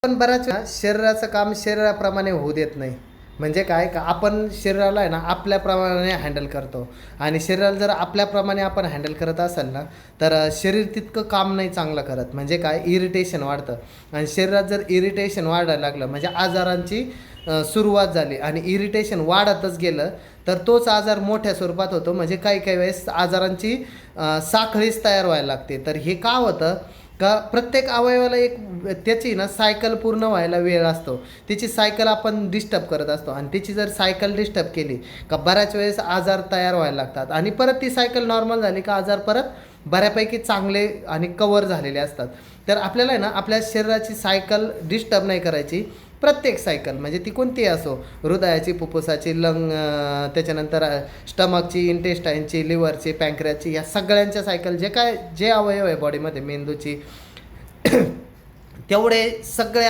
पण बऱ्याच वेळा शरीराचं काम शरीराप्रमाणे होऊ देत नाही. म्हणजे काय का आपण शरीराला आहे ना आपल्याप्रमाणे हँडल करतो आणि शरीराला जर आपल्याप्रमाणे आपण हँडल करत असाल ना तर शरीर तितकं काम नाही चांगलं करत. म्हणजे काय इरिटेशन वाढतं आणि शरीरात जर इरिटेशन वाढायला लागलं म्हणजे आजारांची सुरुवात झाली आणि इरिटेशन वाढतच गेलं तर तोच आजार मोठ्या स्वरूपात होतो. म्हणजे काही काही वेळेस आजारांची साखळीच तयार व्हायला लागते. तर हे का होतं का प्रत्येक अवयवाला एक त्याची ना सायकल पूर्ण व्हायला वेळ असतो. तिची सायकल आपण डिस्टर्ब करत असतो आणि तिची जर सायकल डिस्टर्ब केली का बऱ्याच वेळेस आजार तयार व्हायला लागतात आणि परत ती सायकल नॉर्मल झाली का आजार परत बऱ्यापैकी चांगले आणि कवर झालेले असतात. तर आपल्याला आहे ना आपल्या शरीराची सायकल डिस्टर्ब नाही करायची. प्रत्येक सायकल म्हणजे ती कोणतीही असो, हृदयाची, फुफ्फुसाची, त्याच्यानंतर स्टमकची, इंटेस्टाईनची, लिव्हरची, पँक्रियाची, या सगळ्यांच्या सायकल जे अवयव आहे बॉडीमध्ये, मेंदूची तेवढे सगळे